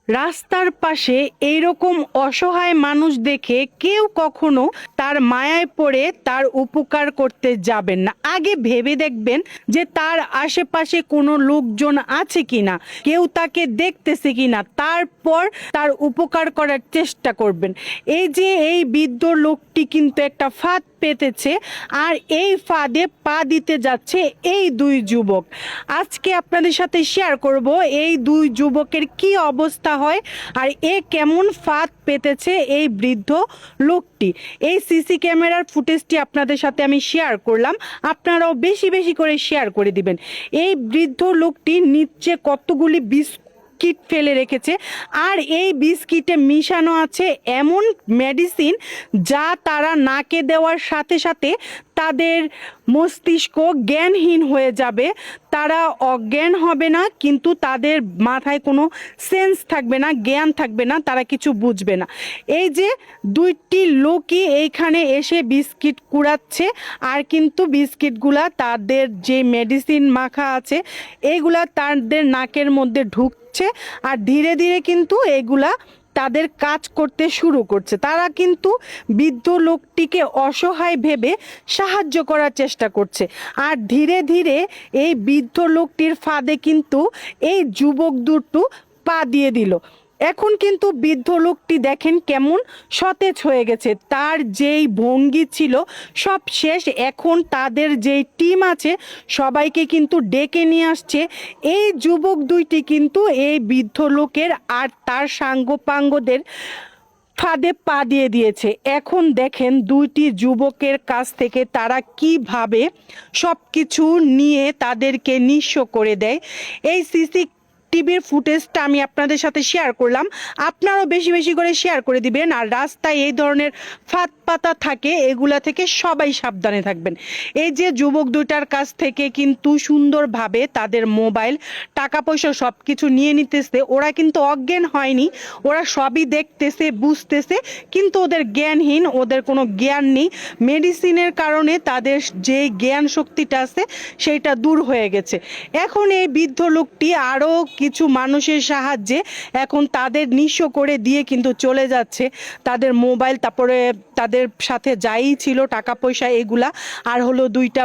রাস্তার পাশে এইরকম অসহায় মানুষ দেখে কেউ কখনো তার মায়ায় পড়ে তার উপকার করতে যাবেন না। আগে ভেবে দেখবেন যে তার আশেপাশে কোনো লোকজন আছে কিনা, কেউ তাকে দেখতেছে কিনা, তারপর তার উপকার করার চেষ্টা করবেন। এই যে এই বৃদ্ধ লোকটি কিন্তু একটা ফাঁদ পেতেছে, আর এই ফাঁদে পা দিতে যাচ্ছে এই দুই যুবক। আজকে আপনাদের সাথে শেয়ার করব এই দুই যুবকের কি অবস্থা হয় আর এ কেমন ফাঁদ পেতেছে এই বৃদ্ধ লোকটি। এই সিসি ক্যামেরার ফুটেজটি আপনাদের সাথে আমি শেয়ার করলাম, আপনারাও বেশি বেশি করে শেয়ার করে দিবেন। এই বৃদ্ধ লোকটি নিচে কতগুলি বিস্কিট ফেলে রেখেছে, আর এই বিস্কিটে মিশানো আছে এমন মেডিসিন যা তারা নাকে দেওয়ার সাথে সাথে তাদের মস্তিষ্ক জ্ঞানহীন হয়ে যাবে। তারা অজ্ঞান হবে না, কিন্তু তাদের মাথায় কোনো সেন্স থাকবে না, জ্ঞান থাকবে না, তারা কিছু বুঝবে না। এই যে দুইটি লোকই এইখানে এসে বিস্কিট কুড়াচ্ছে, আর কিন্তু বিস্কিটগুলা তাদের যে মেডিসিন মাখা আছে এইগুলা তাদের নাকের মধ্যে ঢুকছে, আর ধীরে ধীরে কিন্তু এগুলা তাদের কাজ করতে শুরু করছে। তারা কিন্তু বৃদ্ধ লোকটিকে অসহায় ভেবে সাহায্য করার চেষ্টা করছে, আর ধীরে ধীরে এই বৃদ্ধ লোকটির ফাঁদে কিন্তু এই যুবক দুটো পা দিয়ে দিল। এখন কিন্তু বৃদ্ধ লোকটি দেখেন কেমন সতেজ হয়ে গেছে, তার যেই ভঙ্গি ছিল সব শেষ। এখন তাদের যেই টিম আছে সবাইকে কিন্তু ডেকে নিয়ে আসছে। এই যুবক দুইটি কিন্তু এই বৃদ্ধ লোকের আর তার সাঙ্গপাঙ্গদের ফাঁদে পা দিয়ে দিয়েছে। এখন দেখেন দুইটি যুবকের কাছ থেকে তারা কিভাবে সব কিছু নিয়ে তাদেরকে নিঃস্ব করে দেয়। এই সিসি টিভির ফুটেজটা আমি আপনাদের সাথে শেয়ার করলাম, আপনারাও বেশি বেশি করে শেয়ার করে দিবেন। আর রাস্তায় এই ধরনের ফাঁদ পাতা থাকে, এগুলা থেকে সবাই সাবধানে থাকবেন। এই যে যুবক দুইটার কাছ থেকে কিন্তু সুন্দরভাবে তাদের মোবাইল, টাকা পয়সা সব কিছু নিয়ে নিতেছে। ওরা কিন্তু অজ্ঞান হয়নি, ওরা সবই দেখতেছে, বুঝতেছে, কিন্তু ওদের জ্ঞানহীন, ওদের কোনো জ্ঞান নেই। মেডিসিনের কারণে তাদের যে জ্ঞান শক্তিটা আছে সেইটা দূর হয়ে গেছে। এখন এই বৃদ্ধ লোকটি আরও কিছু মানুষের সাহায্যে এখন তাদের নিঃস্ব করে দিয়ে কিন্তু চলে যাচ্ছে। তাদের মোবাইল, তারপরে তাদের সাথে যাই ছিল টাকা পয়সা এগুলা, আর হলো দুইটা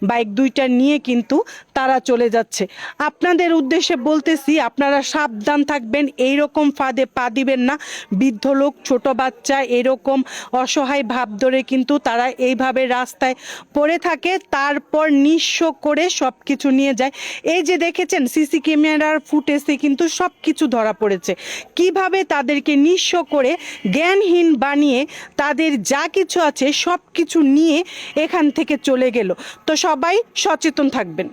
বাইক দুইটা নিয়ে কিন্তু তারা চলে যাচ্ছে। আপনাদের উদ্দেশ্যে বলতেছি, আপনারা সাবধান থাকবেন, এইরকম ফাঁদে পা দিবেন না। বৃদ্ধ লোক, ছোট বাচ্চা এরকম অসহায় ভাব ধরে কিন্তু তারা এইভাবে রাস্তায় পড়ে থাকে, তারপর নিঃস্ব করে সব কিছু নিয়ে যায়। এই যে দেখেছেন সিসি ক্যামেরার ফুটেজে কিন্তু সব কিছু ধরা পড়েছে, কিভাবে তাদেরকে নিঃস্ব করে জ্ঞানহীন বানিয়ে তাদের যা কিছু আছে সব কিছু নিয়ে এখান থেকে চলে গেল। তো সবাই সচেতন থাকবেন।